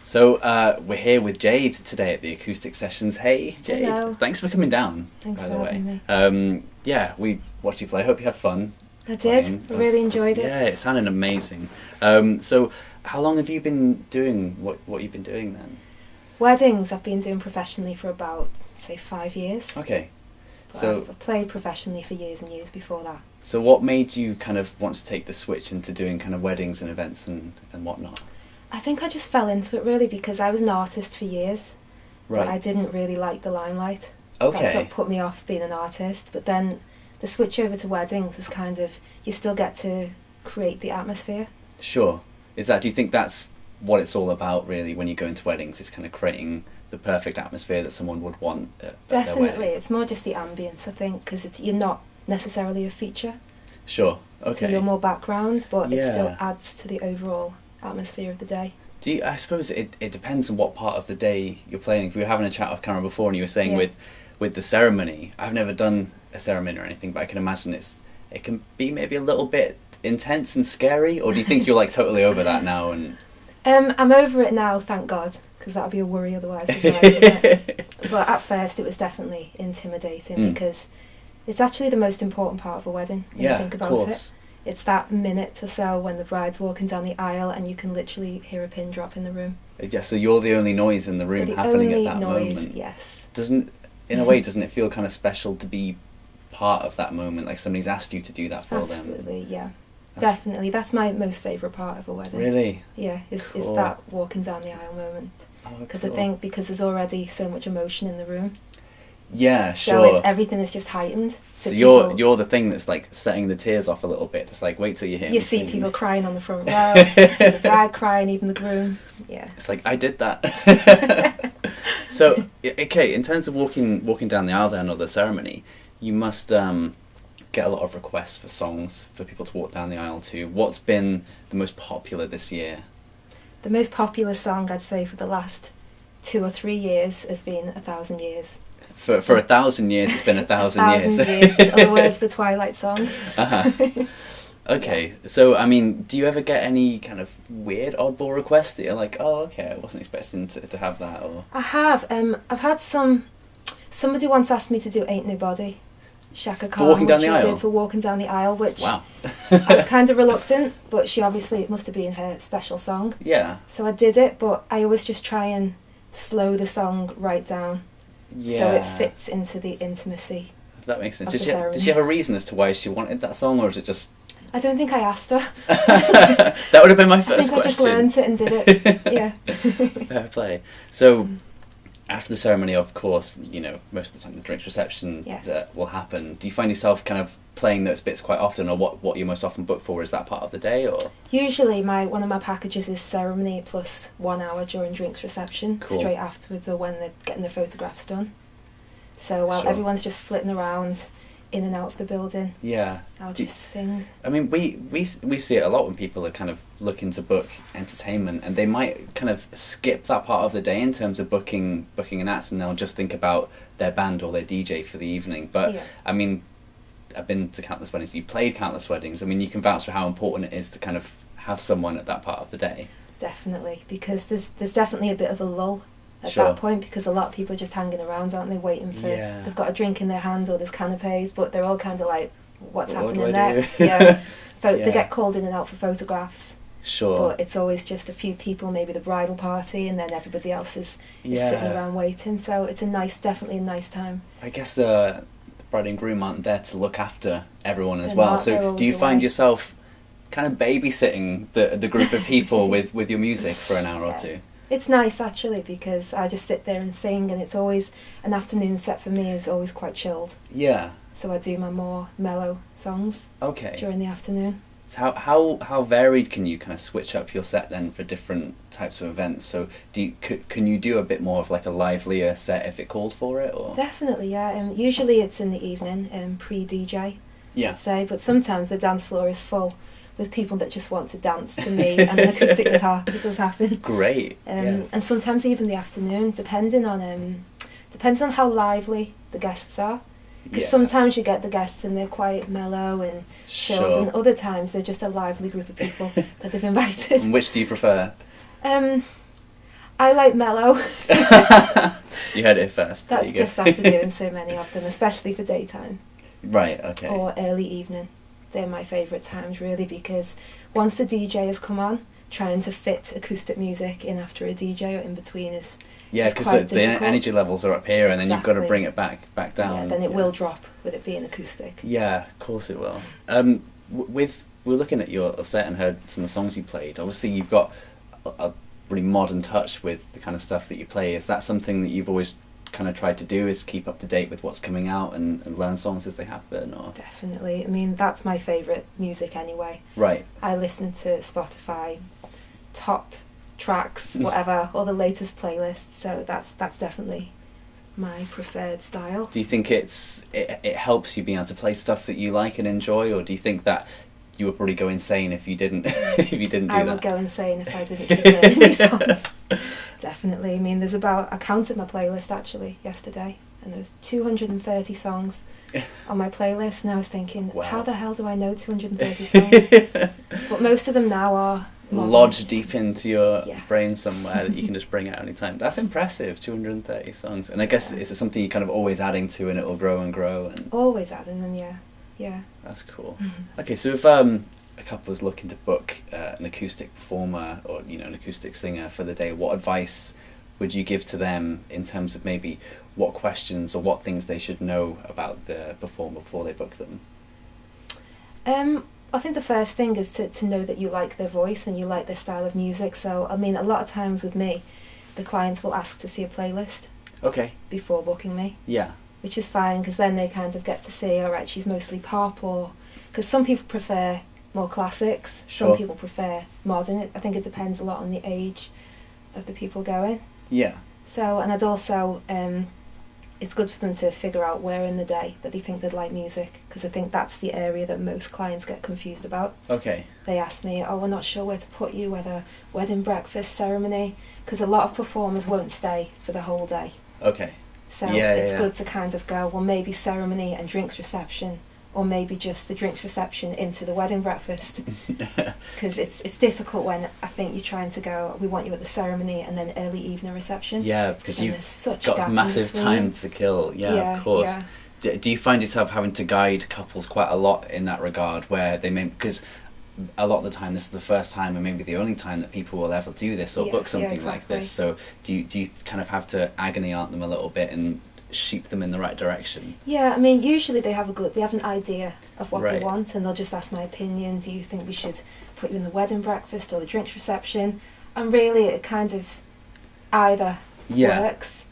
So we're here with Jade today at the Acoustic Sessions. Hey, Jade. Hello. Thanks for coming down. Thanks by for the way. having me. Yeah, we watched you play. Hope you had fun. I did. playing. I really enjoyed it. Yeah, it sounded amazing. So how long have you been doing what you've been doing then? Weddings I've been doing professionally for about, say, 5 years. Okay. But So I've played professionally for years and years before that. so what made you kind of want to take the switch into doing kind of weddings and events and whatnot? I think I just fell into it really because I was an artist for years, Right. but I didn't really like the limelight. Okay. That's what put me off being an artist. But then the switch over to weddings was kind of, you still get to create the atmosphere. Sure. Do you think that's what it's all about really when you go into weddings, is kind of creating the perfect atmosphere that someone would want at their Definitely. wedding? It's more just the ambience, I think, because you're not necessarily a feature. Sure. Okay. So you're more background, but it still Yeah. adds to the overall atmosphere of the day. I suppose it depends on what part of the day you're playing. We were having a chat off camera before and you were saying Yeah. with the ceremony, I've never done a ceremony or anything, but I can imagine it can be maybe a little bit intense and scary, or do you think you're like totally over that now? And I'm over it now, thank God, because that would be a worry otherwise. Wouldn't it? But at first it was definitely intimidating because it's actually the most important part of a wedding when you think about it. It's that minute or so when the bride's walking down the aisle and you can literally hear a pin drop in the room. Yeah, so you're the only noise in the room The happening only at that noise, moment. yes. Doesn't it feel kind of special to be part of that moment, like somebody's asked you to do that for them? Absolutely, yeah. Definitely, that's my most favourite part of a wedding. Really? Yeah, is Cool. that walking down the aisle moment. Because I think there's already so much emotion in the room. Yeah, So sure. everything is just heightened. So people, you're the thing that's like setting the tears off a little bit. Just like wait till you hear. you me see sing. people crying on the front row, you see the bride crying, even the groom. Yeah. It's like I did that. So okay, in terms of walking down the aisle then, or the ceremony, you must get a lot of requests for songs for people to walk down the aisle to. What's been the most popular this year? The most popular song I'd say for the last 2 or 3 years has been 1,000 Years. For 1,000 years, it's been 1,000 years. 1,000 years. In other words, the Twilight song. Uh-huh. Okay, so I mean, do you ever get any kind of weird oddball requests that you're like, oh, okay, I wasn't expecting to have that, or? I have. I've had somebody once asked me to do Ain't Nobody, Shaka Khan, walking down which the I aisle? did for walking down the aisle, which Wow. I was kind of reluctant, but it must have been her special song. Yeah. So I did it, but I always just try and slow the song right down Yeah. so it fits into the intimacy. That makes sense. of Did the she ceremony. have a reason as to why she wanted that song, or is it just... I don't think I asked her. That would have been my I first think question. I just learnt it and did it. Yeah. Fair play. So, after the ceremony, of course, most of the time the drinks reception Yes. that will happen. Do you find yourself kind of playing those bits quite often, or what you're most often booked for? Is that part of the day, or? Usually one of my packages is ceremony plus 1 hour during drinks reception, Cool. straight afterwards, or when they're getting their photographs done. So while Sure. everyone's just flitting around in and out of the building, Yeah. I'll just sing. I mean, we see it a lot when people are kind of looking to book entertainment, and they might kind of skip that part of the day in terms of booking an act, and they'll just think about their band or their DJ for the evening. But Yeah. I mean, I've been to countless weddings. You played countless weddings. I mean, you can vouch for how important it is to kind of have someone at that part of the day. Definitely, because there's definitely a bit of a lull at Sure. that point, because a lot of people are just hanging around, aren't they, waiting for, Yeah. they've got a drink in their hand or there's canapes, but they're all kind of like, what's What do happening I do? next? Yeah. Yeah. They get called in and out for photographs, Sure. but it's always just a few people, maybe the bridal party, and then everybody else is sitting around waiting. So it's definitely a nice time. I guess the bride and groom aren't there to look after everyone as They're well. not, they're So do you always find away. yourself kind of babysitting the group of people with your music for an hour or Yeah. two? It's nice actually, because I just sit there and sing, and it's always, an afternoon set for me is always quite chilled. Yeah. So I do my more mellow songs Okay. during the afternoon. So how varied can you kind of switch up your set then for different types of events? So can you do a bit more of like a livelier set if it called for it, or? Definitely, yeah. Usually it's in the evening, pre-DJ, Yeah. I'd say, but sometimes the dance floor is full with people that just want to dance to me and an acoustic guitar. It does happen. Great. Yeah. And sometimes even the afternoon, depending on how lively the guests are. Because Yeah. sometimes you get the guests and they're quite mellow and chilled, Sure. and other times they're just a lively group of people that they've invited. And which do you prefer? I like mellow. You heard it first. That's just after doing so many of them, especially for daytime. Right, okay. Or early evening. They're my favourite times, really, because once the DJ has come on, trying to fit acoustic music in after a DJ or in between is because the energy levels are up here, and then you've got to bring it back down. Yeah, then it will drop with it being acoustic. Yeah, of course it will. We're looking at your set and heard some of the songs you played. Obviously, you've got a really modern touch with the kind of stuff that you play. Is that something that you've always kind of tried to do, is keep up to date with what's coming out and learn songs as they happen? Or Definitely. I mean, that's my favourite music anyway. Right. I listen to Spotify top tracks, whatever, or the latest playlists, so that's definitely my preferred style. Do you think it helps you being able to play stuff that you like and enjoy, or do you think that you would probably go insane if you didn't do that? I would go insane if I didn't keep learning new songs. Definitely. I mean, I counted my playlist actually yesterday, and there was 230 songs on my playlist, and I was thinking, wow, how the hell do I know 230 songs? But most of them now are lodged deep into your brain somewhere that you can just bring out any time. That's impressive, 230 songs. And I guess it's something you're kind of always adding to, and it will grow and grow. And always adding them, yeah. That's cool. Mm-hmm. Okay, so if a couple was looking to book an acoustic performer or an acoustic singer for the day, what advice would you give to them in terms of maybe what questions or what things they should know about the performer before they book them? I think the first thing is to know that you like their voice and you like their style of music. So, I mean, a lot of times with me, the clients will ask to see a playlist. Okay. Before booking me. Yeah. Which is fine, because then they kind of get to see, all right, she's mostly pop, or because some people prefer more classics, sure, some people prefer modern. I think it depends a lot on the age of the people going. Yeah. So, and I'd also, it's good for them to figure out where in the day that they think they'd like music, because I think that's the area that most clients get confused about. Okay. They ask me, we're not sure where to put you, whether wedding, breakfast, ceremony, because a lot of performers won't stay for the whole day. Okay. So it's good to kind of go, well, maybe ceremony and drinks reception, or maybe just the drinks reception into the wedding breakfast. Because it's difficult when I think you're trying to go, we want you at the ceremony and then early evening reception. Yeah, because you've got massive time to kill. Yeah, of course. Yeah. Do you find yourself having to guide couples quite a lot in that regard, where they may, because a lot of the time this is the first time and maybe the only time that people will ever do this or book something like this, so do you kind of have to agony aunt them a little bit and sheep them in the right direction? Yeah, I mean, usually they have an idea of what they want, and they'll just ask my opinion. Do you think we should put you in the wedding breakfast or the drinks reception? And really it kind of either works.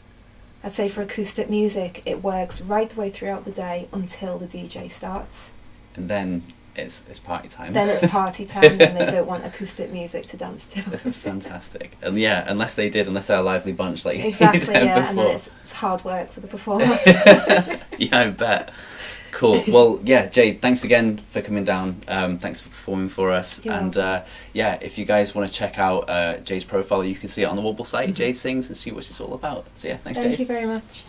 I'd say for acoustic music it works right the way throughout the day until the DJ starts, and then it's party time. Then it's party time, and they don't want acoustic music to dance to. Fantastic. And unless they're a lively bunch like exactly, before. And then it's hard work for the performer. Yeah, I bet. Cool. Well, Jade, thanks again for coming down. Thanks for performing for us. You're welcome. If you guys want to check out Jade's profile, you can see it on the Warble site, Jade Sings, and see what she's all about. So thanks, Jade. Thank you very much.